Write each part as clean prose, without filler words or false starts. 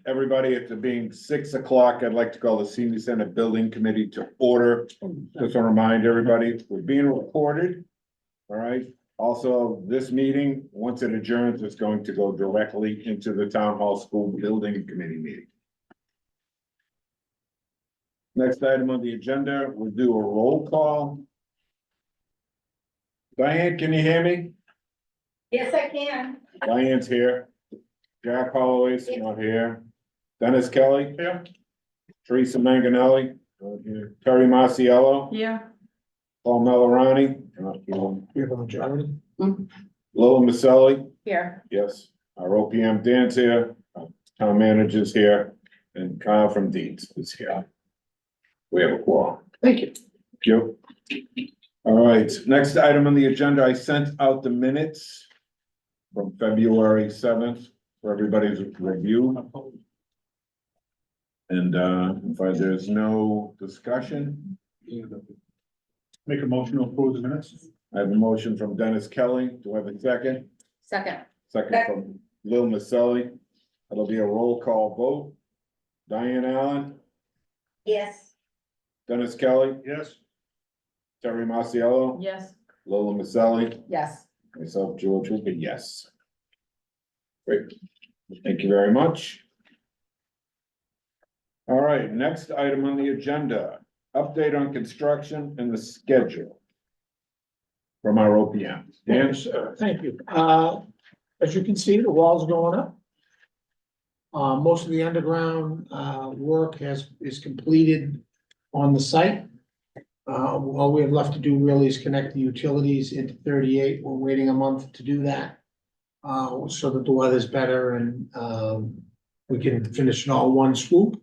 everybody, it being 6 o'clock, I'd like to call the Senior Center Building Committee to order. Just to remind everybody, we're being recorded. All right, also, this meeting, once it adjourns, it's going to go directly into the Town Hall School Building Committee meeting. Next item on the agenda, we'll do a roll call. Diane, can you hear me? Yes, I can. Diane's here. Jack Holloway's not here. Dennis Kelly. Yeah. Teresa Manganelli. Not here. Terry Marciello. Yeah. Paul Melorani. Not here. We have a majority. Lola Maselli. Here. Yes. Our OPM Dan's here. Our Town manager's here. And Kyle from Deeds is here. We have a quorum. Thank you. Thank you. All right, next item on the agenda, I sent out the minutes from February 7th for everybody's review. And if there's no discussion, Make a motion to approve the minutes. I have a motion from Dennis Kelly. Do I have a second? Second. Second from Lil Maselli. It'll be a roll call vote. Diane Allen, Yes. Dennis Kelly, Yes. Terry Marciello, Yes. Lola Maselli, Yes. myself, George Hooper, yes. Great, thank you very much. All right, next item on the agenda, update on construction and the schedule. From our OPM. Dan? Yes, sir. Thank you. As you can see, the wall's going up. Most of the underground, work is completed on the site. All we have left to do really is connect the utilities into 38. We're waiting a month to do that. So that the weather's better and, we can finish it all in one swoop.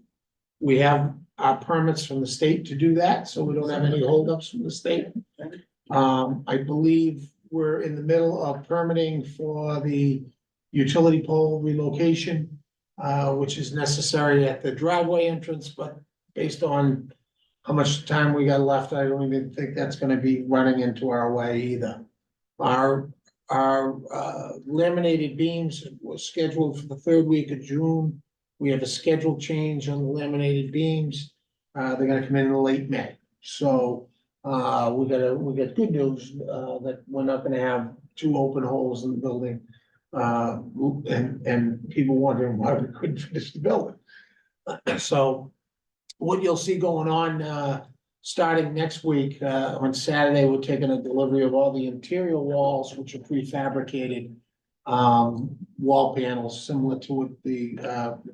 We have our permits from the state to do that, so we don't have any holdups from the state. I believe we're in the middle of permitting for the utility pole relocation, which is necessary at the driveway entrance, but based on how much time we got left, I don't even think that's gonna be running into our way either. Our laminated beams was scheduled for the third week of June. We have a scheduled change on the laminated beams. They're gonna come in late May. So, we got good news, that we're not gonna have two open holes in the building. And people wondering why we couldn't finish the building. So what you'll see going on, starting next week, on Saturday, we're taking a delivery of all the interior walls, which are prefabricated. Wall panels, similar to what the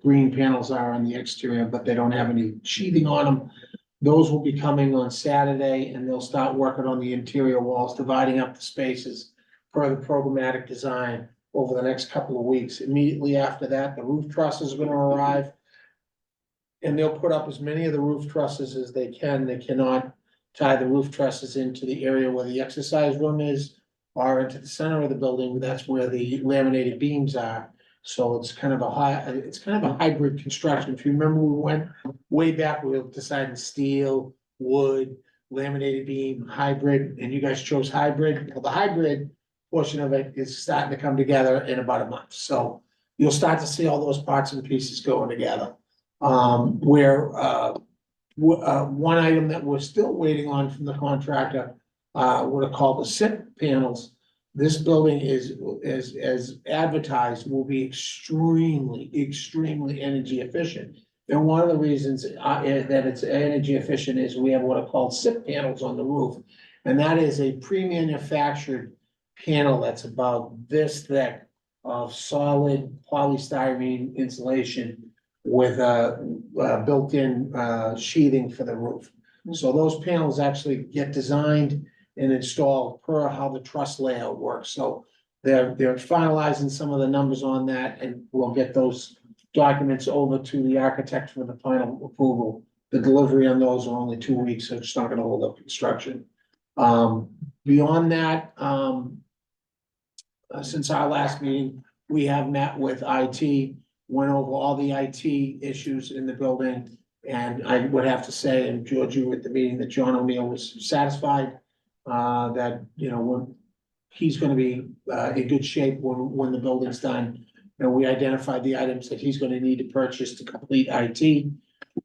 green panels are on the exterior, but they don't have any sheathing on them. Those will be coming on Saturday, and they'll start working on the interior walls, dividing up the spaces per the programmatic design over the next couple of weeks. Immediately after that, the roof trusses are gonna arrive. And they'll put up as many of the roof trusses as they can. They cannot tie the roof trusses into the area where the exercise room is or into the center of the building. That's where the laminated beams are. So it's kind of a hybrid construction. If you remember, we went way back, we were deciding steel, wood, laminated beam, hybrid, and you guys chose hybrid. Well, the hybrid portion of it is starting to come together in about a month. So you'll start to see all those parts and pieces going together. One item that we're still waiting on from the contractor, what are called the SIP panels. This building is, as advertised, will be extremely energy efficient. And one of the reasons that it's energy efficient is we have what are called SIP panels on the roof. And that is a pre-manufactured panel that's about this thick of solid polystyrene insulation with a built-in sheathing for the roof. So those panels actually get designed and installed per how the truss layout works. So they're finalizing some of the numbers on that, and we'll get those documents over to the architect for the final approval. The delivery on those are only 2 weeks, so it's not gonna hold up construction. Beyond that, since our last meeting, we have met with IT, went over all the IT issues in the building. And I would have to say, and George, you were at the meeting, that John O'Neill was satisfied, that, he's gonna be, in good shape when the building's done. and we identified the items that he's gonna need to purchase to complete IT.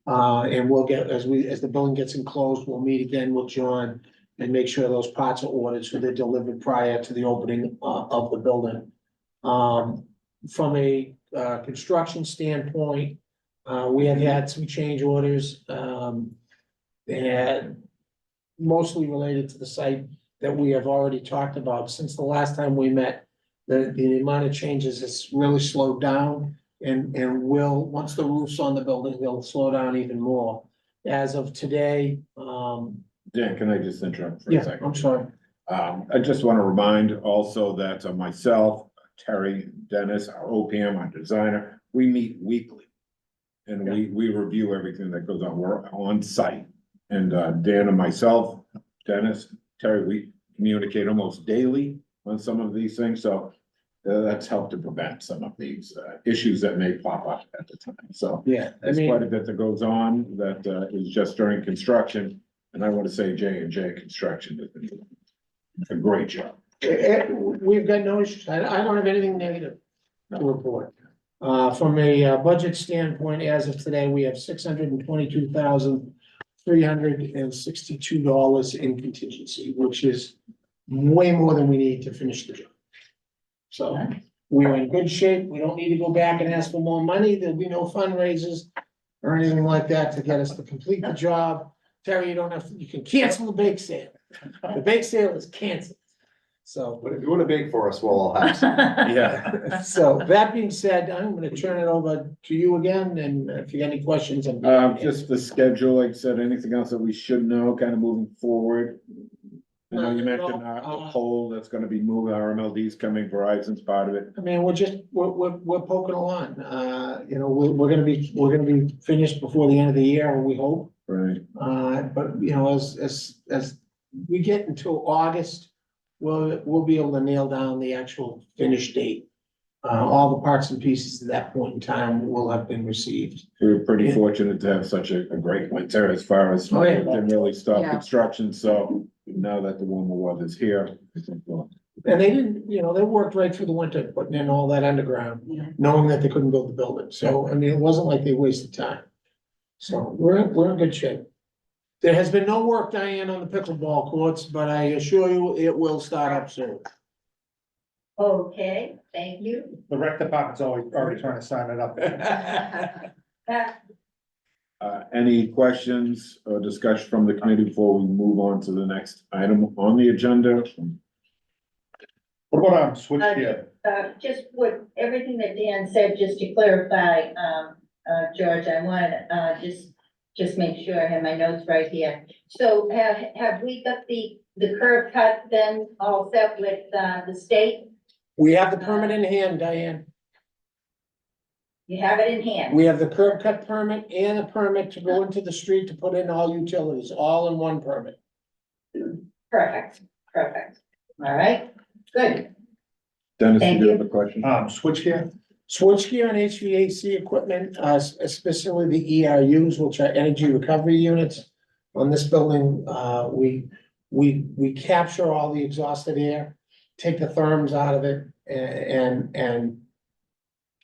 And we'll get, as the building gets enclosed, we'll meet again with John and make sure those parts are ordered so they're delivered prior to the opening, of the building. From a, construction standpoint, we have had some change orders, and mostly related to the site that we have already talked about. Since the last time we met, the amount of changes has really slowed down and will, once the roof's on the building, they'll slow down even more. As of today, Dan, can I just interrupt for a yeah, second? I'm sorry. I just want to remind also that myself, Terry, Dennis, our OPM, our designer, we meet weekly. And we review everything that goes on, we're on site. And Dan and myself, Dennis, Terry, we communicate almost daily on some of these things, so that's helped to prevent some of these issues that may pop up at the time, so. Yeah, I There's quite a mean, bit that goes on that is just during construction, and I want to say J&J Construction has been doing a great job. we've got no issues. I don't have anything negative to report. From a budget standpoint, as of today, we have $622,362 in contingency, which is way more than we need to finish the job. So we're in good shape. We don't need to go back and ask for more money. There'll be no fundraisers or anything like that to get us to complete the job. Terry, you don't have to, you can cancel the bake sale. The bake sale is canceled. So, But if you wanna bake for us, we'll all have some. Yeah. so that being said, I'm gonna turn it over to you again, and if you got any questions, I'm. Just the schedule, like I said, anything else that we should know kind of moving forward? I know you mentioned the poll that's gonna be moving, our MLD's coming, Verizon's part of it. I mean, we're poking along, you know, we're gonna be finished before the end of the year, we hope. Right. But, you know, as we get into August, we'll be able to nail down the actual finish date. All the parts and pieces at that point in time will have been received. We were pretty fortunate to have such a great winter as far as Oh, yeah. didn't really stop Yeah. construction, so now that the warmer weather's here, I think we'll. And they didn't, you know, they worked right through the winter, putting in all that underground, knowing that they couldn't build the building. So, I mean, it wasn't like they wasted time. So we're in good shape. There has been no work, Diane, on the pickleball courts, but I assure you it will start up soon. Okay, thank you. The rec department's already trying to sign it up. Any questions or discussion from the committee before we move on to the next item on the agenda? What about switch gear? Just what, everything that Dan said, just to clarify, George, I want to, just make sure I have my notes right here. So have we got the curb cut then all set with, the state? We have the permit in hand, Diane. You have it in hand? We have the curb cut permit and a permit to go into the street to put in all utilities, all in one permit. Perfect. All right, good. Dennis, Thank do you you. have a question? Switch gear? Switchgear and HVAC equipment, especially the ERUs, which are energy recovery units. On this building, we capture all the exhausted air, take the therms out of it, and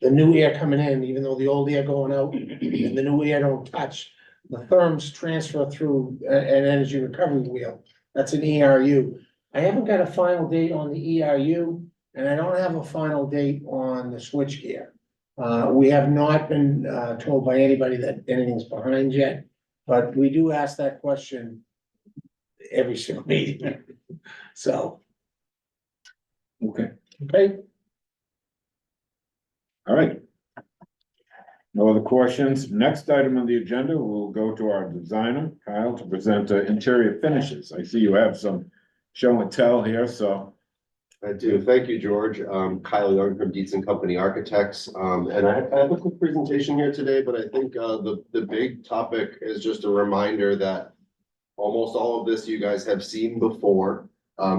the new air coming in, even though the old air going out and the new air don't touch, the therms transfer through an energy recovery wheel. That's an ERU. I haven't got a final date on the ERU, and I don't have a final date on the switchgear. We have not been told by anybody that anything's behind yet, but we do ask that question every single meeting. So, Okay, okay, all right. No other questions. Next item on the agenda, we'll go to our designer, Kyle, to present interior finishes. I see you have some show and tell here, so. I do. Thank you, George. Kyle Young from Dietz and Company Architects. And I have a quick presentation here today, but I think the big topic is just a reminder that almost all of this you guys have seen before.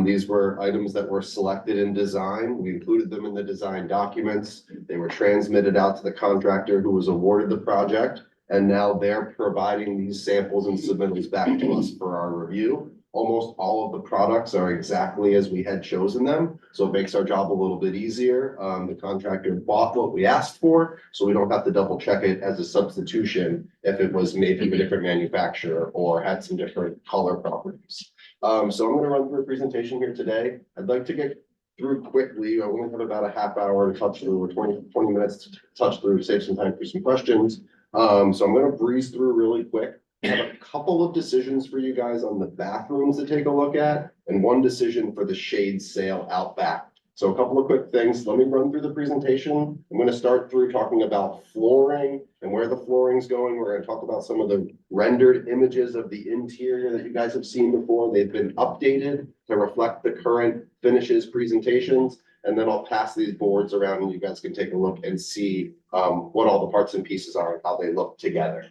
These were items that were selected in design. We included them in the design documents. They were transmitted out to the contractor who was awarded the project. And now they're providing these samples and submittals back to us for our review. almost all of the products are exactly as we had chosen them, so it makes our job a little bit easier. The contractor bought what we asked for, so we don't have to double check it as a substitution if it was maybe a different manufacturer or had some different color properties. So I'm gonna run through a presentation here today. I'd like to get through quickly. I only have about a half hour to touch through, or 20 minutes to touch through, save some time for some questions. So I'm gonna breeze through really quick. I have a couple of decisions for you guys on the bathrooms to take a look at, and one decision for the shade sail out back. So a couple of quick things. Let me run through the presentation. I'm gonna start through talking about flooring and where the flooring's going. We're gonna talk about some of the rendered images of the interior that you guys have seen before. They've been updated to reflect the current finishes presentations. And then I'll pass these boards around and you guys can take a look and see what all the parts and pieces are and how they look together.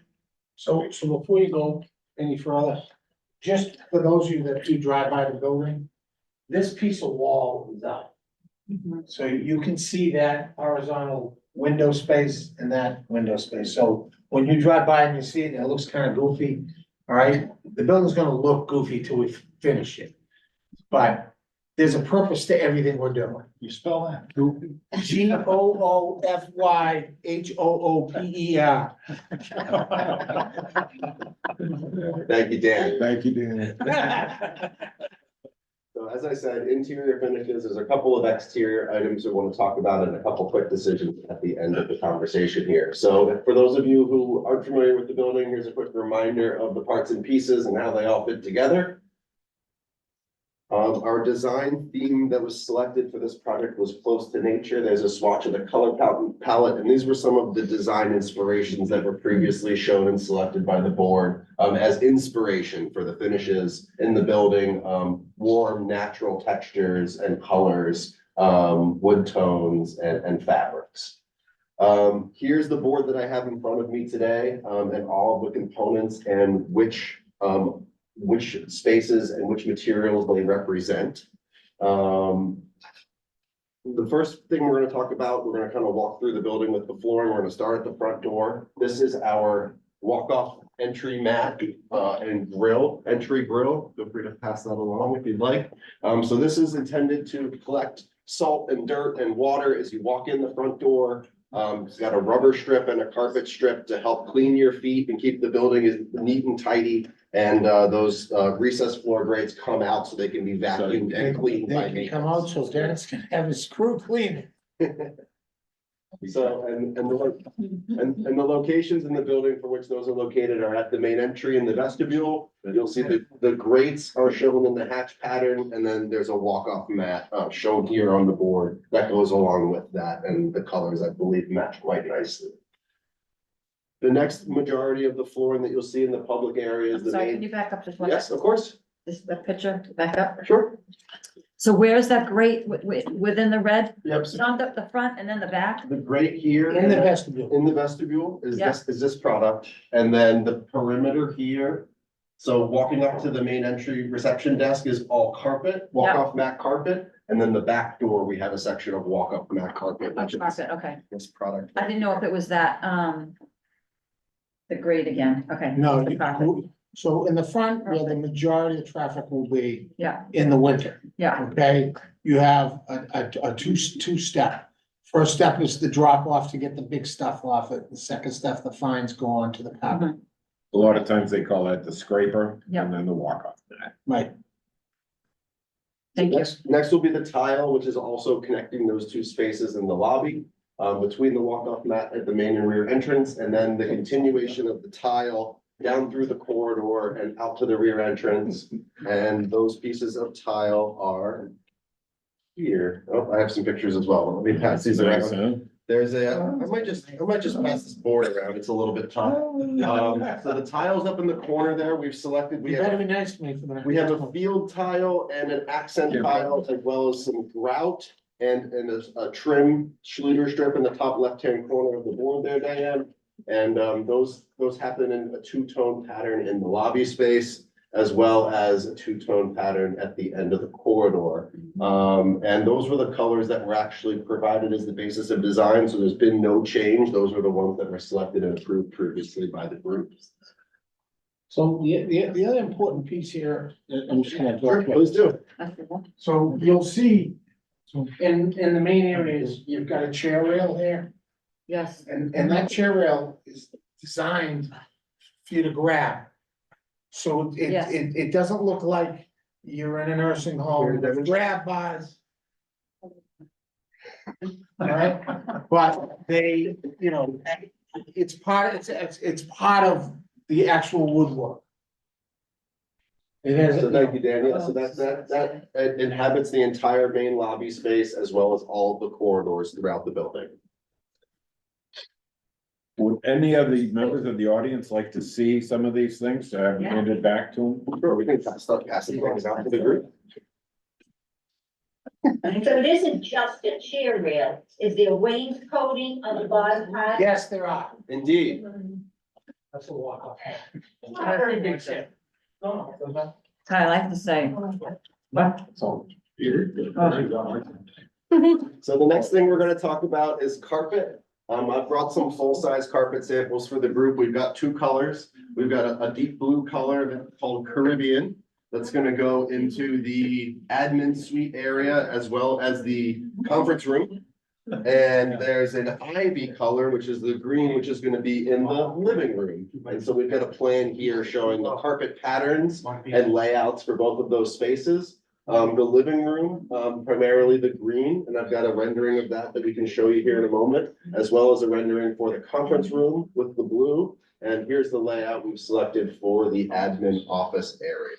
So before you go any further, just for those of you that do drive by the building, this piece of wall is up. So you can see that horizontal window space and that window space. So when you drive by and you see it, it looks kind of goofy. All right, the building's gonna look goofy till we finish it. But there's a purpose to everything we're doing. You spell that? GOOFYHOOPER. Thank you, Dan. Thank you, Dan. So as I said, interior finishes, there's a couple of exterior items we want to talk about and a couple quick decisions at the end of the conversation here. So for those of you who aren't familiar with the building, here's a quick reminder of the parts and pieces and how they all fit together. Our design theme that was selected for this project was close to nature. There's a swatch of the color palette, and these were some of the design inspirations that were previously shown and selected by the board as inspiration for the finishes in the building. Warm, natural textures and colors, wood tones and fabrics. Here's the board that I have in front of me today, and all of the components and which spaces and which materials they represent. The first thing we're gonna talk about, we're gonna kind of walk through the building with the flooring. We're gonna start at the front door. This is our walk-off entry mat and entry grill. Feel free to pass that along if you'd like. So this is intended to collect salt and dirt and water as you walk in the front door. It's got a rubber strip and a carpet strip to help clean your feet and keep the building as neat and tidy. And those recessed floor grates come out so they can be vacuumed and cleaned by They can come out so Dennis can have his crew clean it. So, and the locations in the building for which those are located are at the main entry in the vestibule. You'll see the grates are shown in the hatch pattern, and then there's a walk-off mat shown here on the board that goes along with that, and the colors, I believe, match quite nicely. The next majority of the flooring that you'll see in the public area is I'm the sorry, can main. you back up just one? Yes, of course, This is the picture, back up. sure. So where's that grate within the red? Yep, so Front up the front and then the back? the grate here. In the vestibule. In the vestibule is Yeah. this product, and then the perimeter here. So walking up to the main entry reception desk is all carpet, walk-off mat carpet, and then the back door, we have a section of walk-up mat carpet. Oh, which is carpet, okay. This product. I didn't know if it was that, the grate again, okay. No, The carpet. so in the front, where the majority of traffic will be Yeah, in the winter, yeah, okay? You have a two-step. First step is the drop off to get the big stuff off it. The second step, the fines go on to the carpet. A lot of times they call that the scraper Yeah. and then the walk-off. Right, thank you. Next will be the tile, which is also connecting those two spaces in the lobby. Between the walk-off mat at the main and rear entrance, and then the continuation of the tile down through the corridor and out to the rear entrance. And those pieces of tile are here. Oh, I have some pictures as well. Let me pass these Nice, around. huh? There's I might just pass this board around. It's a little bit tough. So the tiles up in the corner there, we've selected, you better be nice to me for that. we have a field tile and an accent tile, as well as some grout and a trim Schluter strip in the top left-hand corner of the board there, Diane. And those happen in a two-tone pattern in the lobby space, as well as a two-tone pattern at the end of the corridor. And those were the colors that were actually provided as the basis of design, so there's been no change. Those were the ones that were selected and approved previously by the group. So the other important piece here, I'm just gonna talk Please do. So you'll see, in the main areas, you've got a chair rail here, Yes, and that chair rail is designed for you to grab. So Yes. it doesn't look like you're in a nursing home with grab bars. Alright, but they, you know, it's part of the actual woodwork. It has. So thank you, Daniel. So that inhabits the entire main lobby space as well as all of the corridors throughout the building. Would any of the members of the audience like to see some of these things? I have Yeah. handed back to them. Sure, we can start passing things out to the group. So it isn't just a chair rail, is there wainscoting on the bottom part? Yes, there are. Indeed. That's a walk off. Kyle, I have to say, what? So the next thing we're gonna talk about is carpet. I've brought some full-size carpet samples for the group. We've got two colors. We've got a deep blue color that's called Caribbean. That's gonna go into the admin suite area as well as the conference room. And there's an ivy color, which is the green, which is gonna be in the living room. And so we've got a plan here showing the carpet patterns and layouts for both of those spaces. The living room, primarily the green, and I've got a rendering of that we can show you here in a moment, as well as a rendering for the conference room with the blue. And here's the layout we've selected for the admin office area.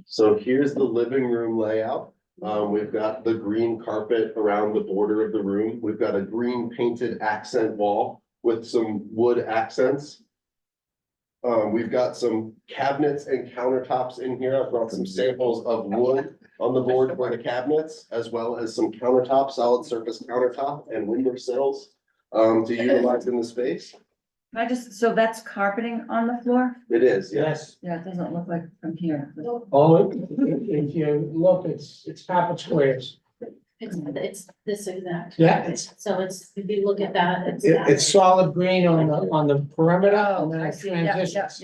So here's the living room layout. We've got the green carpet around the border of the room. We've got a green painted accent wall with some wood accents. We've got some cabinets and countertops in here. I've brought some samples of wood on the board for the cabinets, as well as some countertop, solid surface countertop and window sills to utilize in the space. Can I just, so that's carpeting on the floor? It is, yes. Yes. Yeah, it doesn't look like from here. Oh, if you look, it's carpet squares. It's this exact. Yeah, it's, So it's, if you look at that, it's. it's solid green on the perimeter and then I it see, yeah, transitions.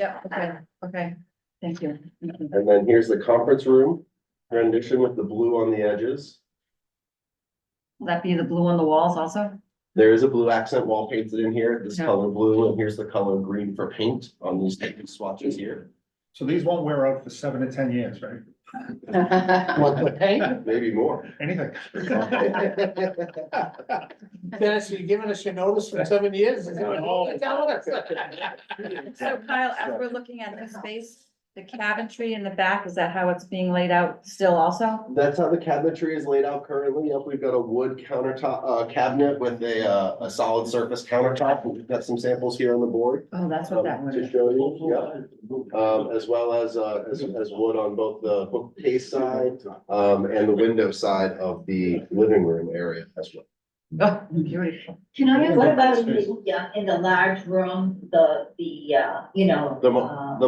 okay, thank you. And then here's the conference room rendition with the blue on the edges. Will that be the blue on the walls also? There is a blue accent wall painted in here, this Yeah. color blue, and here's the color green for paint on these swatches here. So these won't wear out for 7 to 10 years, right? What, the paint? Maybe more. Anything. Dennis, you giving us your notice for 7 years? Is that what you're telling us? So Kyle, as we're looking at the space, the cabinetry in the back, is that how it's being laid out still also? That's how the cabinetry is laid out currently. Yep, we've got a wood countertop, cabinet with a solid surface countertop. We've got some samples here on the board. Oh, that's what that one To is. show you, yeah. As well as wood on both the bookcase side, and the window side of the living room area as well. Oh, beautiful. Can I have? What about in the large room, you know? The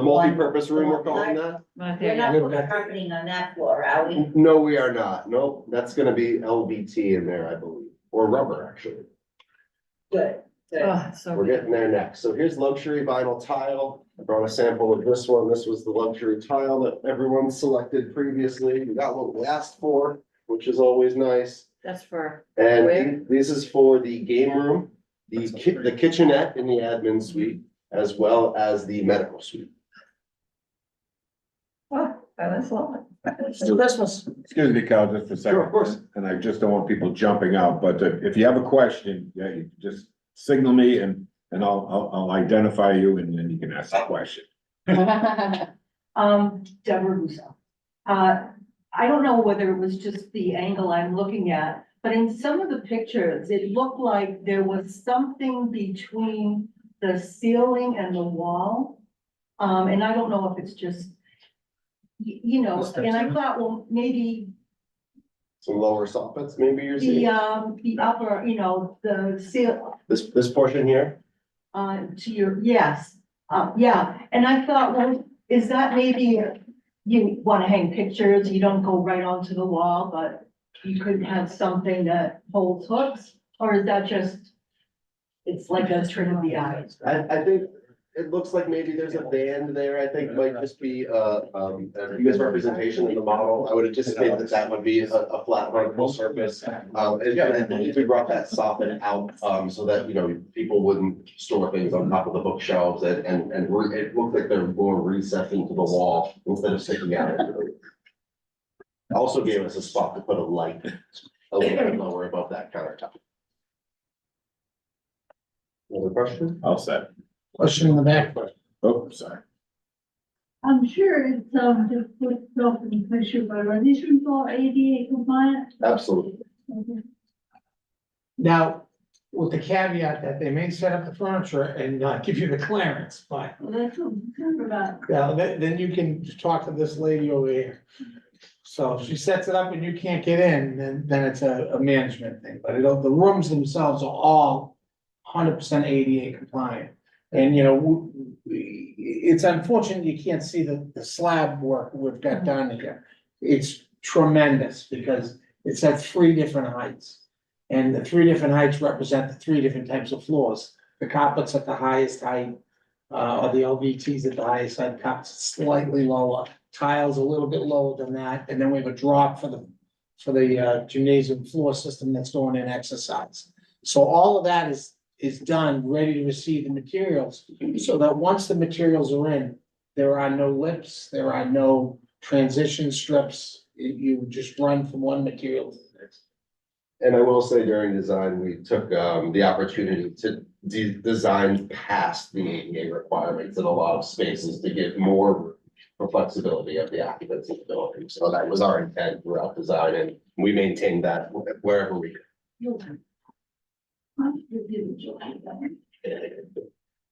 multi-purpose room, we're calling that? Right We're there, not yeah. putting carpeting on that floor, are we? No, we are not. Nope, that's gonna be LVT in there, I believe, or rubber, actually. Good, good. Oh, it's so We're good. getting there next. So here's luxury vinyl tile. I brought a sample of this one. This was the luxury tile that everyone selected previously. We got what we asked for, which is always nice. That's for, And Where? this is for the game room, the kitchenette in the admin suite, as well as the medical suite. oh, that's lovely. It's Christmas. Excuse me, Cal, just a second. Sure, of course. And I just don't want people jumping out, but if you have a question, yeah, you just signal me and I'll identify you and then you can ask the question. Deborah Russo. I don't know whether it was just the angle I'm looking at, but in some of the pictures, it looked like there was something between the ceiling and the wall. And I don't know if it's just, you know, and I thought, well, maybe Some lower soffits, maybe you're seeing. the upper, you know, the seal, This portion here, to your, yes, yeah. And I thought, well, is that maybe you wanna hang pictures, you don't go right onto the wall, but you could have something that holds hooks, or is that just it's like a trick of the eye. I think it looks like maybe there's a band there, I think might just be a US representation in the model. I would anticipate that that would be a flat vertical surface. And I think we brought that soffit out, so that, you know, people wouldn't store things on top of the bookshelves and it looked like they're more recessed into the wall instead of sticking out. Also gave us a spot to put a light a little bit lower above that countertop. Another question? All set. Question in the back. Oh, sorry. I'm sure it's, just put self in pressure, but are these rooms all ADA compliant? Absolutely. Okay. Now, with the caveat that they may set up the furniture and not give you the clearance, but Well, that's what I'm concerned about. then you can talk to this lady over here. So if she sets it up and you can't get in, then it's a management thing, but the rooms themselves are all 100% ADA compliant. And, you know, it's unfortunate you can't see the slab work we've got done here. It's tremendous because it's at 3 different heights. And the 3 different heights represent the 3 different types of floors. The carpet's at the highest height, or the LVT's at the highest height, carpet's slightly lower, tiles a little bit lower than that, and then we have a drop for the gymnasium floor system that's going in exercise. So all of that is done, ready to receive the materials, so that once the materials are in, there are no lips, there are no transition strips. You just run from one material to the next. And I will say during design, we took the opportunity to design past the ADA requirements in a lot of spaces to give more room for flexibility of the occupants in the building. So that was our intent throughout design, and we maintained that wherever we could.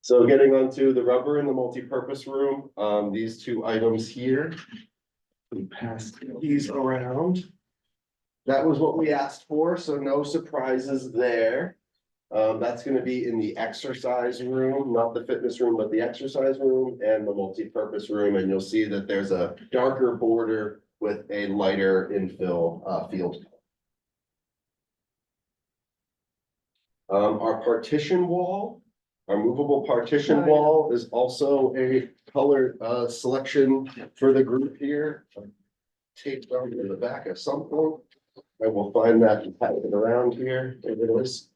So getting onto the rubber in the multi-purpose room, these 2 items here. We passed these around. That was what we asked for, so no surprises there. That's gonna be in the exercise room, not the fitness room, but the exercise room and the multi-purpose room, and you'll see that there's a darker border with a lighter infill field. Our partition wall, our movable partition wall is also a color selection for the group here. Taped on in the back at some point. I will find that and pass it around here. There it is.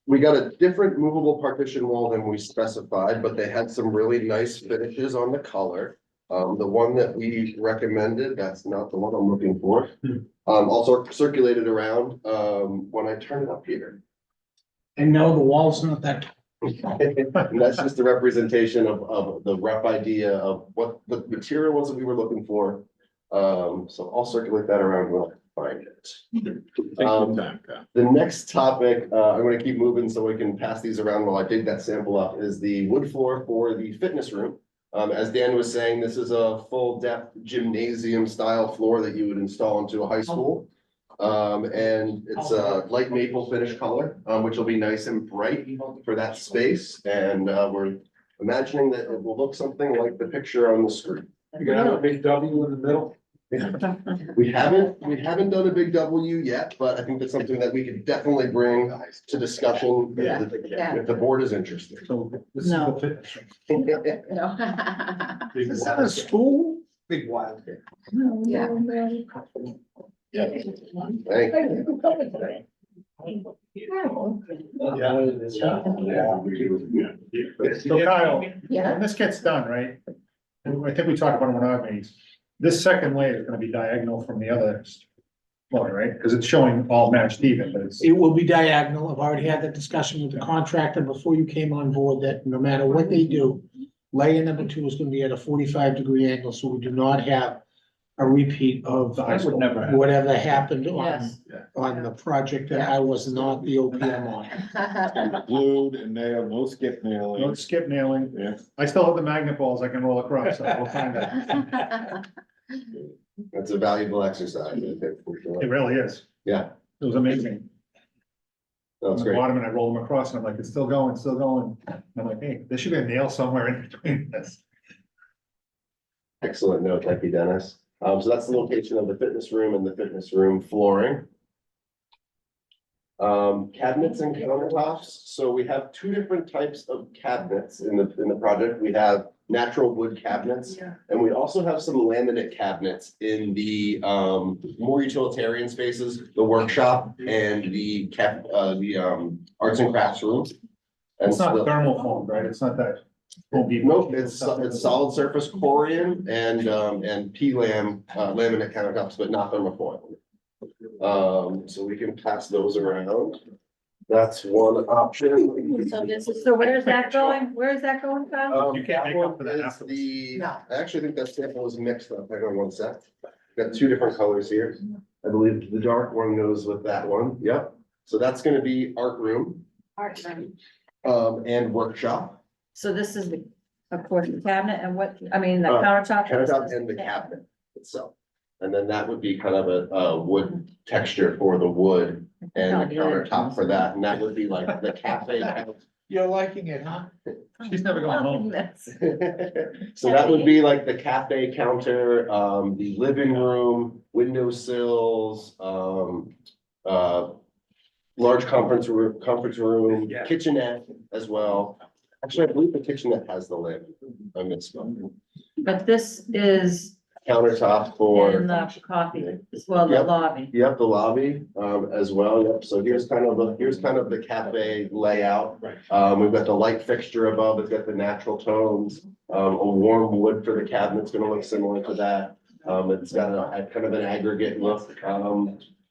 We got a different movable partition wall than we specified, but they had some really nice finishes on the color. The one that we recommended, that's not the one I'm looking for. Also circulated around, when I turn it up here. And no, the wall's not that. And that's just a representation of the rough idea of what the material was that we were looking for. So I'll circulate that around when I find it. Take your time, Kyle. The next topic, I'm gonna keep moving so we can pass these around while I dig that sample up, is the wood floor for the fitness room. As Dan was saying, this is a full depth gymnasium style floor that you would install into a high school. And it's a light maple finish color, which will be nice and bright for that space. And we're imagining that it will look something like the picture on the screen. You got a big W in the middle? We haven't done a big W yet, but I think that's something that we could definitely bring to discussion if the board is interested. So this is No. the fitness room. No. Big Is wild that a kid. school? Big wild kid. Yeah. Thank you. So Kyle, Yeah. when this gets done, right? And I think we talked about it in one of our meetings. This second layer is gonna be diagonal from the other floor, right? Because it's showing all matched even, but it's. It will be diagonal. I've already had that discussion with the contractor before you came on board that no matter what they do, layer number 2 is gonna be at a 45-degree angle, so we do not have a repeat of That would never happen. whatever happened on, Yes. on the project that I was not the OPM on. Glued and nailed, no skip No nailing. skip nailing. Yeah. I still have the magnet balls I can roll across, so we'll find out. That's a valuable exercise, I think, for It sure. really is. Yeah, It was amazing. On that's the great. bottom and I rolled them across and I'm like, it's still going, still going. And I'm like, hey, there should be a nail somewhere in between this. Excellent note. Thank you, Dennis. So that's the location of the fitness room and the fitness room flooring. Cabinets and countertops, so we have two different types of cabinets in the project. We have natural wood cabinets. And we also have some laminate cabinets in the more utilitarian spaces, the workshop and the arts and crafts rooms. And It's not so, thermal foam, right? It's not that. Won't be- nope, it's solid surface corian and P-lam laminate countertops, but not thermofoil. So we can pass those around. That's one option. So this is. So where is that going? Where is that going, Kyle? You can't That make up one for that is afterwards. the, No. I actually think that sample was mixed up. Hang on one sec. Got two different colors here. I believe the dark one goes with that one. Yep. So that's gonna be art room, Art room. and workshop, So this is the, of course, the cabinet and what, I mean, the Uh, countertop. countertop and the cabinet itself. And then that would be kind of a wood texture for the wood and the countertop for that. And that would be like the cafe. You're liking it, huh? She's never going home. So that would be like the cafe counter, the living room, windowsills, large conference room, Yeah. kitchenette as well. Actually, I believe the kitchenette has the lid. I misspoke. But this is Countertop in for, the coffee, as well, the Yep. lobby. yep, the lobby, as well. Yep. So here's kind of the cafe layout. We've got the light fixture above. It's got the natural tones. A warm wood for the cabinet's gonna look similar to that. It's got a kind of an aggregate look,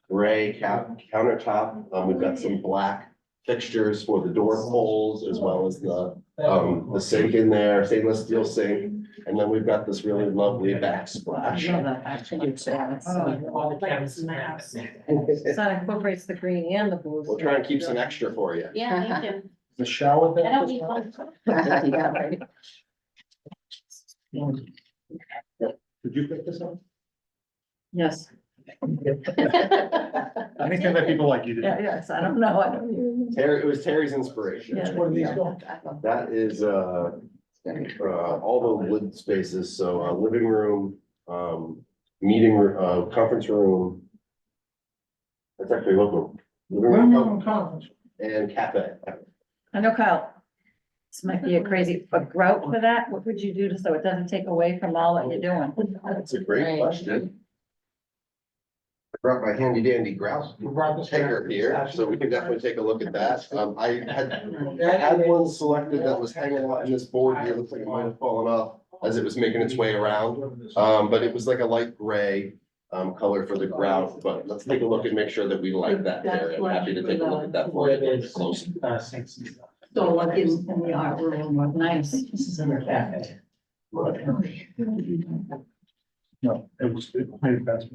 gray countertop. We've got some black fixtures for the door holes as well as the sink in there, stainless steel sink. And then we've got this really lovely backsplash. I love that, actually. It's, Like it's in the house. So that incorporates the green and the blue. We'll try and keep some extra for you. Yeah, me too. The shower I there. don't need one. Yeah, right. Did you pick this up? Yes, Anything that people like you to do. yeah, yes, I don't know, I don't. Terry, it was Terry's inspiration. Yeah. What are these going? That is, all the wood spaces, so, living room, meeting, conference room. That's actually local. Living room and cafe. I know, Kyle. This might be a crazy, a grout for that, what would you do to, so it doesn't take away from all that you're doing? That's a great question. I brought my handy dandy grouse picker here, so we can definitely take a look at that. I had one selected that was hanging out in this board here, looks like it might have fallen off as it was making its way around. But it was like a light gray color for the grout, but let's take a look and make sure that we like that there. I'm happy to take a look at that for you close. So like in the art room. Nice. This is in the cafe. No, it was, it made it best.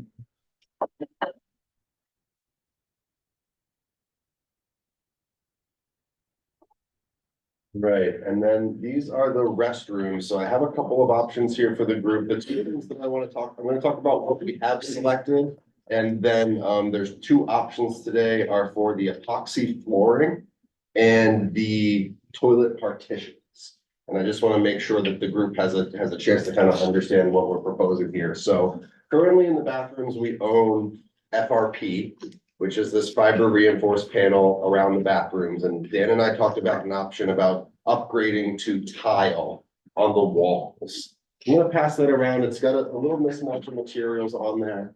Right, and then these are the restrooms, so I have a couple of options here for the group, the two things that I'm gonna talk about what we have selected. And then, there's two options today are for the epoxy flooring and the toilet partitions. And I just wanna make sure that the group has a chance to kind of understand what we're proposing here, so currently in the bathrooms, we own FRP, which is this fiber reinforced panel around the bathrooms. And Dan and I talked about an option about upgrading to tile on the walls. I'm gonna pass that around. It's got a little mismatch of materials on there.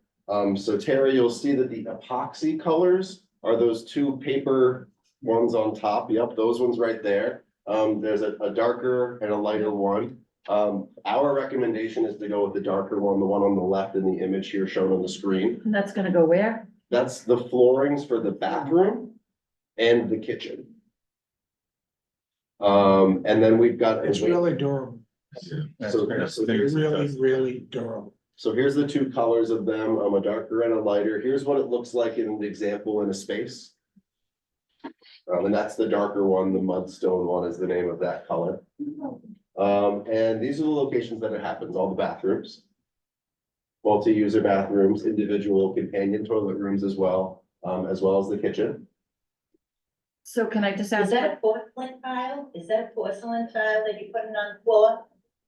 So Terry, you'll see that the epoxy colors are those two paper ones on top. Yep, those ones right there. There's a darker and a lighter one. Our recommendation is to go with the darker one, the one on the left in the image here shown on the screen. And that's gonna go where? That's the floorings for the bathroom and the kitchen. And then we've got. It's really durable. So Really, really durable. so here's the two colors of them, a darker and a lighter. Here's what it looks like in the example in a space. And that's the darker one, the mudstone one is the name of that color. And these are the locations that it happens, all the bathrooms. Multi-user bathrooms, individual companion toilet rooms as well as the kitchen. So can I just Is ask? that a porcelain tile? Is that a porcelain tile that you're putting on the floor?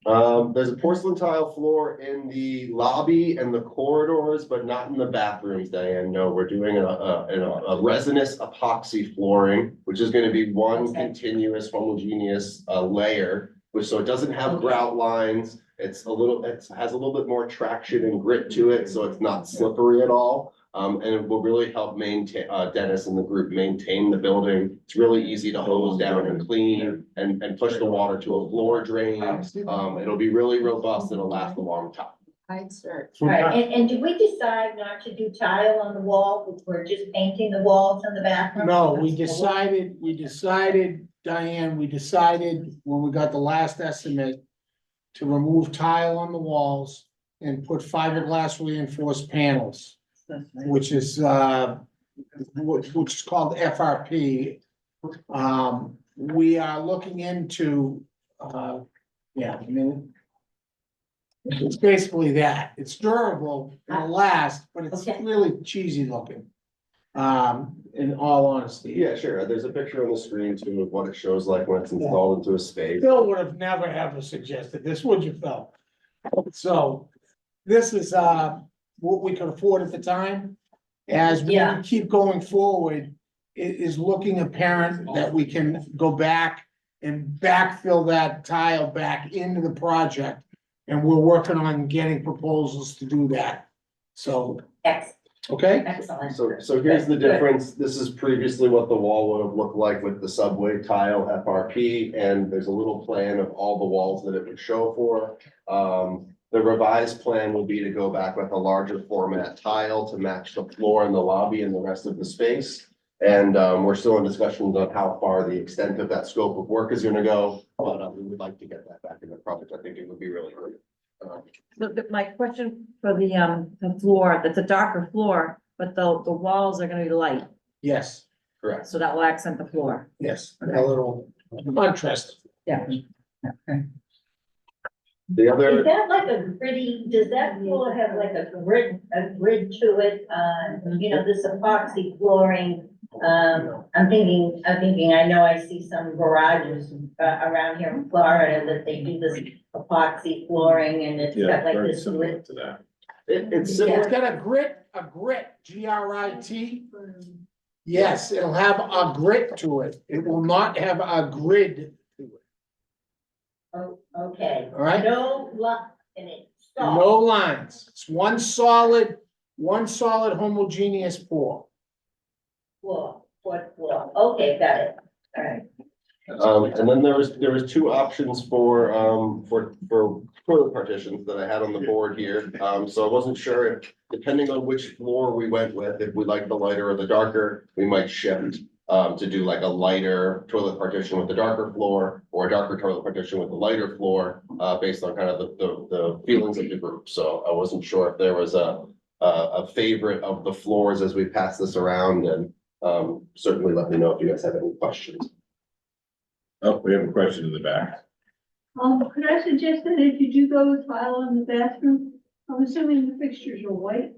There's a porcelain tile floor in the lobby and the corridors, but not in the bathrooms, Diane. No, we're doing a resinous epoxy flooring, which is gonna be one Okay. continuous homogeneous layer, which so it doesn't have Okay. grout lines. It has a little bit more traction and grit to it, so it's not slippery at all. And it will really help maintain, Dennis and the group maintain the building. It's really easy to hose down and clean and push the water to a floor drain. It'll be really robust. It'll last a long time. All right, and did we decide not to do tile on the wall? We're just painting the walls in the bathroom? No, we decided, Diane, we decided when we got the last estimate to remove tile on the walls and put fiberglass reinforced panels, which is called FRP. We are looking into, yeah, I mean, it's basically that. It's durable, it'll last, but it's Okay. really cheesy looking. In all honesty. Yeah, sure. There's a picture on the screen too of what it shows like when it's installed into a space. Phil would have never ever suggested this, would you, Phil? So this is what we could afford at the time. As we Yeah. keep going forward, it is looking apparent that we can go back and backfill that tile back into the project. And we're working on getting proposals to do that. So, okay? Excellent. So here's the difference. This is previously what the wall would have looked like with the subway tile FRP, and there's a little plan of all the walls that it would show for. The revised plan will be to go back with a larger format tile to match the floor and the lobby and the rest of the space. And we're still in discussions on how far the extent of that scope of work is gonna go, but we would like to get that back in the project. I think it would be really great. My question for the floor, that's a darker floor, but the walls are gonna be light, Yes, Correct. so that will accent the floor. yes, a little contrast. Yeah. The other. Is that like a gritty, does that floor have like a grid to it? You know, this epoxy flooring, I'm thinking, I know I see some garages around here in Florida that they do this epoxy flooring and it's Yeah, got like very this similar grit. to that. It's It's similar. got a grit, Grit. Yes, it'll have a grit to it. It will not have a grid to it. Oh, okay. All right. No luck in it. Stop. No lines. It's one solid homogeneous pour. Floor. Okay, got it. All right. And then there was two options for toilet partitions that I had on the board here. So I wasn't sure if, depending on which floor we went with, if we liked the lighter or the darker, we might shift to do like a lighter toilet partition with the darker floor or a darker toilet partition with the lighter floor, based on kind of the feelings of the group. So I wasn't sure if there was a favorite of the floors as we pass this around, and certainly let me know if you guys have any questions. Oh, we have a question in the back. Could I suggest that if you do go with tile in the bathroom, I'm assuming the fixtures are white?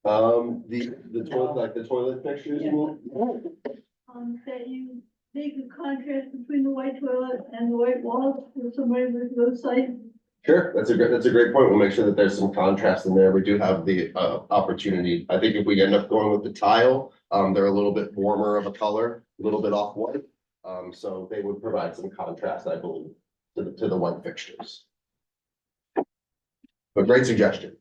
The toilet, like the toilet fixtures, you mean? That you make a contrast between the white toilet and the white walls for somebody with those sites? Sure, that's a great point. We'll make sure that there's some contrast in there. We do have the opportunity. I think if we end up going with the tile, they're a little bit warmer of a color, a little bit off white. So they would provide some contrast, I believe, to the white fixtures. But great suggestion.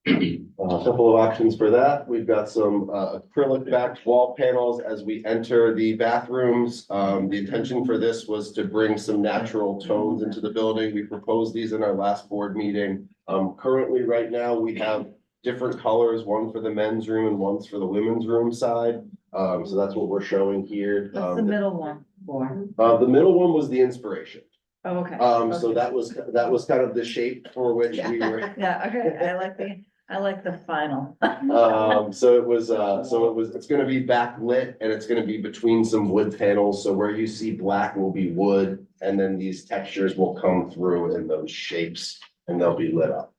A couple of options for that. We've got some acrylic backed wall panels as we enter the bathrooms. The intention for this was to bring some natural tones into the building. We proposed these in our last board meeting. Currently, right now, we have different colors, one for the men's room and one's for the women's room side. So that's what we're showing here. What's the middle one for? The middle one was the inspiration. Oh, okay. So that was kind of the shape for which we were. Yeah, okay, I like the final. It's gonna be backlit and it's gonna be between some wood panels. So where you see black will be wood, and then these textures will come through in those shapes and they'll be lit up.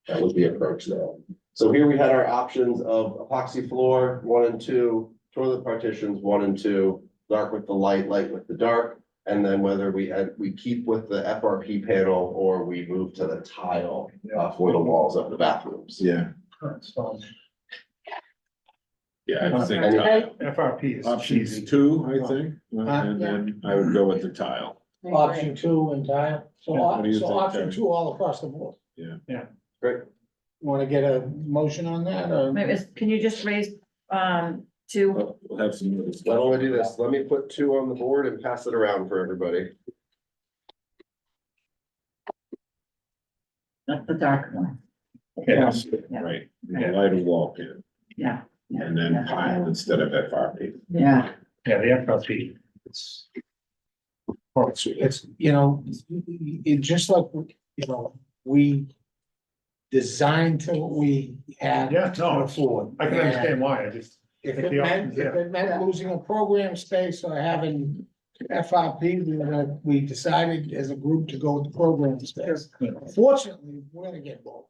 That was the approach there. So here we had our options of epoxy floor, 1 and 2, toilet partitions, 1 and 2, dark with the light, light with the dark. And then whether we keep with the FRP panel or we move to the tile, for the walls of the bathrooms. Yeah, So yeah, I think Any- tile. FRP is Options cheesy. 2, I think, and then I would go with the tile. Option 2 and tile, so, What do you so think, option Terry? 2 all across the board. Great. Want to get a motion on that, or? Maybe, can you just raise, two? We'll have some. Why don't I do this? Let me put 2 on the board and pass it around for everybody. That's the dark one. Yes, Yeah. right, lighter walk in, Yeah. and then tile instead of FRP. Yeah. Yeah, the FRP, it's. It's, you know, it just like, you know, we designed to what we had. Yeah, to no, afford. I can understand why, I just, If If it the meant, options, if yeah. it meant losing a program space or having FRP, we decided as a group to go with the program space. Fortunately, we're gonna get both.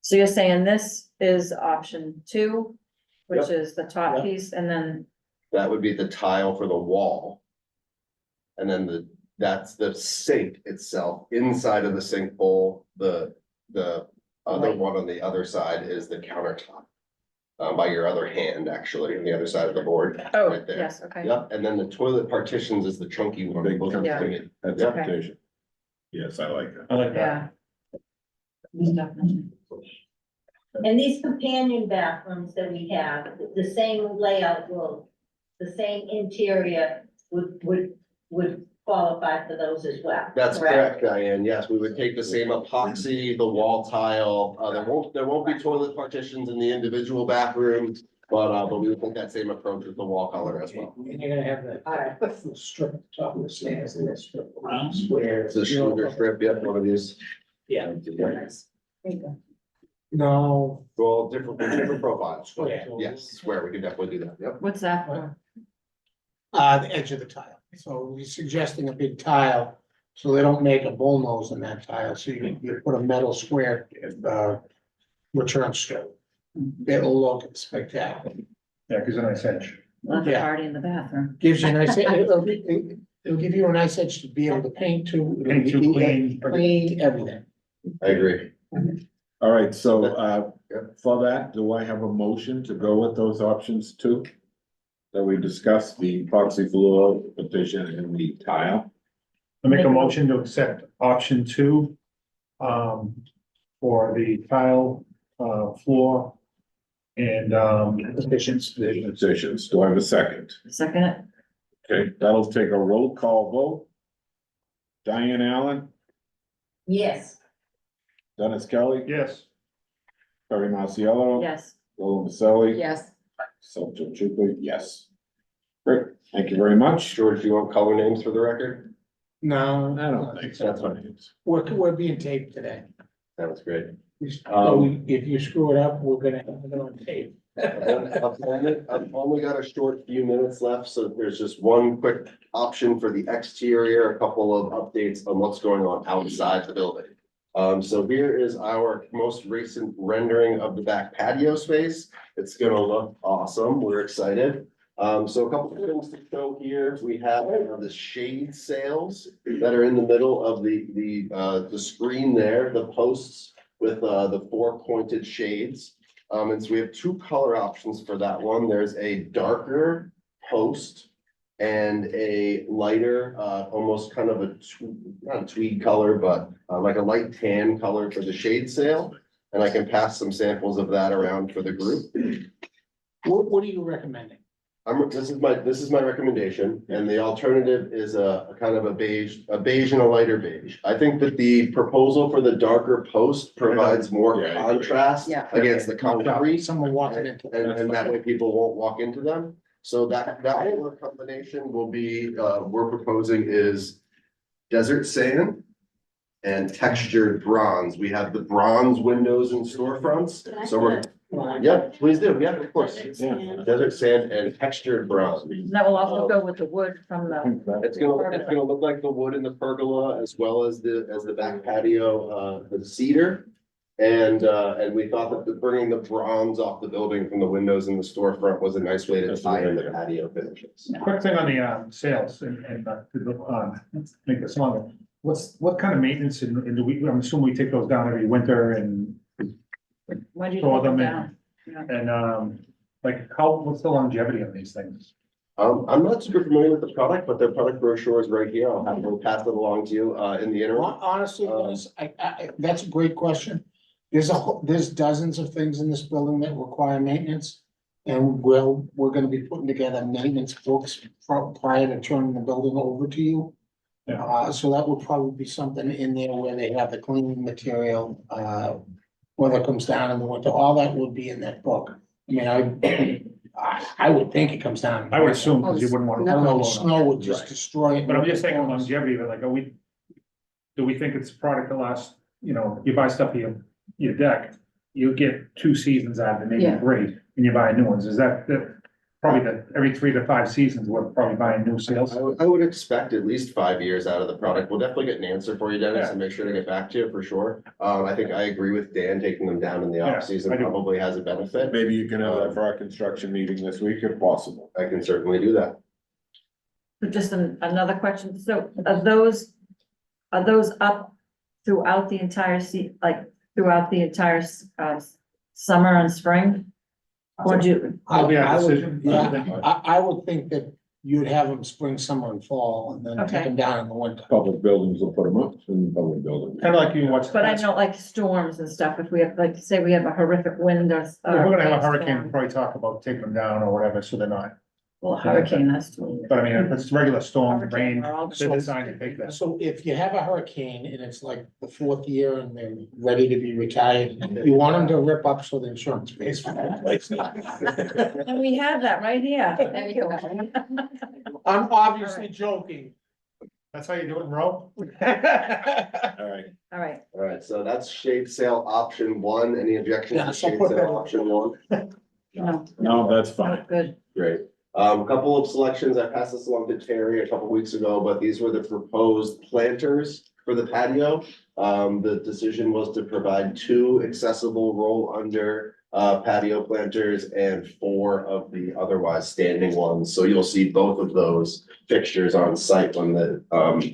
So you're saying this is option 2, which is the top Yep. piece, and then, That would be the tile for the wall. And then that's the sink itself, inside of the sink bowl, the other Right. one on the other side is the countertop. By your other hand, actually, on the other side of the board. oh, Right there. yes, okay. Yep, and then the toilet partitions is the chunky one. Big Those are Yeah. big. That's Yep. application. Yes, I like that. I like that. Yeah. Definitely. And these companion bathrooms that we have, the same layout will, the same interior would qualify for those as well. That's correct, Diane. Yes, we would take the same epoxy, the wall tile. There won't be toilet partitions in the individual bathrooms. But we would take that same approach with the wall color as well. And you're gonna have Alright. the strip, top of the stairs, and the strip around square. It's a shoulder strip, yep, one of these. Yeah. There you go. No. Well, different profiles. Square. Yes, square, we can definitely do that, yep. What's that for? The edge of the tile, so we're suggesting a big tile, so they don't make a bullnose in that tile, so you put a metal square, return strip. It'll look spectacular, Yeah, because then I said, Left Yeah. party in the bathroom. gives you a nice, it'll give you a nice edge to be able to paint to. Paint to, clean. Clean, everything. I agree. All right, so, for that, do I have a motion to go with those options 2? That we discussed, the epoxy floor petition and the tile? I make a motion to accept option 2. For the tile, floor. And, petitions. Petitions, do I have a second? Second it? Okay, that'll take a roll call vote. Diane Allen, Yes, Dennis Kelly, Yes, Terry Marciello. Yes. Roland Maselli. Yes. Subject Chuka, yes. Great, thank you very much. George, do you want color names for the record? No, I don't think so. That's fine. we're being taped today. That was great. If you screw it up, we're gonna have it on tape. I've only got a short few minutes left, so there's just one quick option for the exterior, a couple of updates on what's going on outside the building. So here is our most recent rendering of the back patio space. It's gonna look awesome. We're excited. So a couple of things to show here. We have the shade sails that are in the middle of the screen there, the posts with the 4 pointed shades. And so we have 2 color options for that one. There's a darker post and a lighter, almost kind of not a tweed color, but like a light tan color for the shade sail. And I can pass some samples of that around for the group. What are you recommending? This is my recommendation, and the alternative is a kind of a beige and a lighter beige. I think that the proposal for the darker post provides more Yeah, I agree. contrast Yeah. against the concrete. Someone walking into. And that way people won't walk into them. So that color combination will be, we're proposing is desert sand and textured bronze. We have the bronze windows and storefronts. So Yep, please do, yeah, of course. Yeah. Desert sand and textured bronze. That will also go with the wood from I the, think that- It's gonna look like the wood in the pergola as well as the back patio, the cedar. And we thought that bringing the bronze off the building from the windows in the storefront was a nice way to tie in the patio finishes. Quick thing on the sales make this longer. What kind of maintenance and do we, I'm assuming we take those down every winter and when do you Throw take them them in. down? like what's the longevity of these things? I'm not super familiar with the product, but their product brochure is right here. We'll pass it along to you, in the interim. Honestly, Dennis, that's a great question. There's dozens of things in this building that require maintenance. And we're gonna be putting together maintenance books prior to turning the building over to you. Yeah. So that would probably be something in there where they have the cleaning material, whether it comes down in the winter, all that would be in that book. I mean, I would think it comes down. I would assume, because you wouldn't want I don't know, to. snow would just Right. destroy it. But I'm just saying longevity, but like, do we think it's a product that lasts, you buy stuff for your deck, you get 2 seasons out of it, maybe Yeah. 3, and you buy new ones, is that probably every 3 to 5 seasons, we're probably buying new sales? I would expect at least 5 years out of the product. We'll definitely get an answer for you, Dennis, and make sure to get back to you for sure. I think I agree with Dan, taking them down in the Yeah, off season I do. probably has a benefit. Maybe you can have that for our construction meeting this week if possible. I can certainly do that. So just another question, so are those up throughout the entire throughout the entire, summer and spring? Or do you, That'll be our I would- decision. Yeah, I would think that you'd have them spring, summer and fall and then take Okay. them down in the winter. Public buildings will put them up in public buildings. Kind of like you watch. but I know like storms and stuff, if we have, like, say we have a horrific wind or. If we're gonna have a hurricane, rainstorm. we'll probably talk about taking them down or whatever, so they're not, Well, hurricane, that's too. but I mean, if it's regular storm, Hurricane, rain, we're all- they're designed to take that. So if you have a hurricane and it's like the 4th year and they're ready to be retired, you want them to rip up so the insurance pays for that. And we have that right here. Thank you. I'm obviously joking. That's how you do it in row? All right. All right, All right, so that's shade sale option 1. Any objections Yeah, to so shade put that sale in. option 1? no, No, that's fine. good. Great. A couple of selections, I passed this along to Terry a couple weeks ago, but these were the proposed planters for the patio. The decision was to provide 2 accessible roll under patio planters and 4 of the otherwise standing ones. So you'll see both of those fixtures on site when the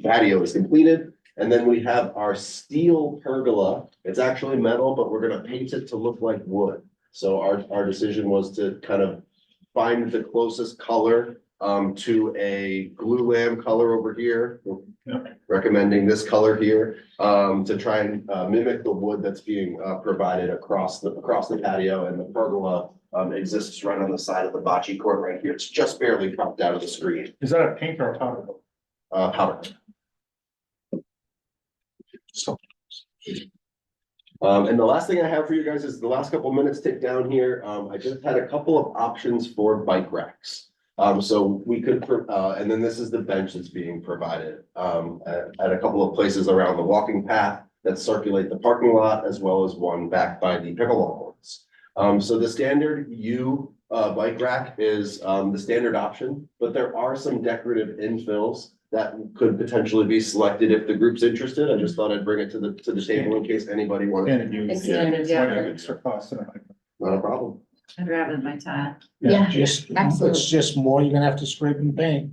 patio is completed. And then we have our steel pergola. It's actually metal, but we're gonna paint it to look like wood. So our decision was to kind of find the closest color to a glue lamb color over here. Recommending this color here to try and mimic the wood that's being provided across the patio, and the pergola exists right on the side of the bocce court right here. It's just barely popped out of the screen. Is that a paint or a powder coat? Powder. So And the last thing I have for you guys is the last couple minutes tick down here. I just had a couple of options for bike racks. So we could, and then this is the bench that's being provided, at a couple of places around the walking path that circulate the parking lot, as well as one back by the pickleball courts. So the standard bike rack is, the standard option, but there are some decorative infills that could potentially be selected if the group's interested. I just thought I'd bring it to the table in case anybody wanted. And you. It's standard, yeah. Extra cost. Not a problem. I'd rather my tile. Yeah, it's absolutely. just more, you're gonna have to scrape and paint.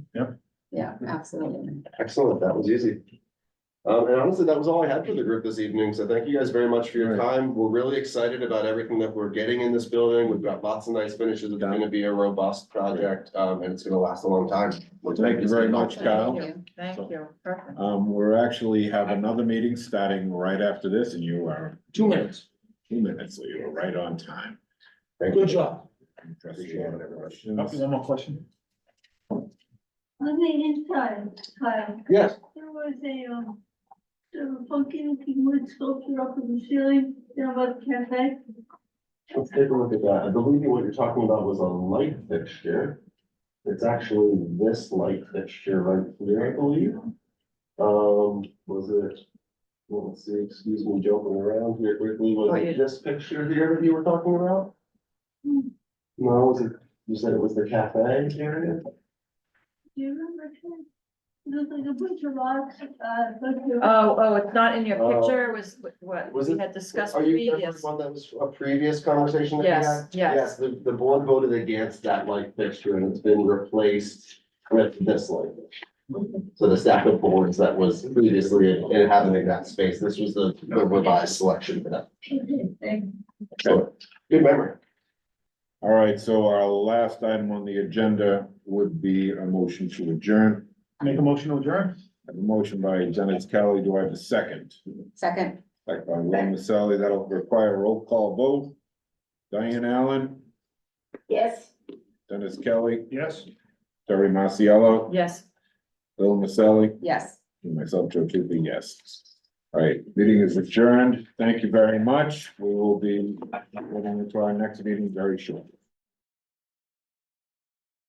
Yeah, absolutely. Excellent, that was easy. And honestly, that was all I had for the group this evening, so thank you guys very much for your Right. time. We're really excited about everything that we're getting in this building. We've got lots of nice finishes. It's gonna be a robust project, and it's gonna last a long time. Thank you very much, Kyle. Thank you, perfect. We're actually have another meeting starting right after this, and you are 2 minutes. 2 minutes, so you were right on time. Thank you. Good job. Trustee, any other questions? One more question. On the inside, Kyle, Yes, there was a, sort of funky looking wood sculpture up in the ceiling down by the cafe. let's take a look at that. I believe what you're talking about was a light fixture. It's actually this light fixture right here, I believe. Was it? Well, let's see, excuse me, jumping around here quickly. Was it this picture here that you were talking about? No, was it, you said it was the cafe area? Do you remember? Ken? It was like a bunch of rocks, but. Oh, it's not in your Oh. picture, was what Was we it- had discussed Are you referring previous. to one that was a previous conversation that we had? Yes, yes. Yes, the board voted against that light fixture and it's been replaced with this light. So the stack of boards that was previously inhabiting that space, this was the revised selection for that. So, good memory. All right, so our last item on the agenda would be a motion to adjourn. Make a motion to adjourn? I have a motion by Dennis Kelly. Do I have a second? Second. Second by Will Maselli. That'll require a roll call vote. Diane Allen, Yes. Dennis Kelly, Yes. Terry Masiello, Yes. Bill Maselli, Yes. and myself, Joe Tupi, yes. All right, meeting is adjourned. Thank you very much. We will be going into our next meeting very shortly.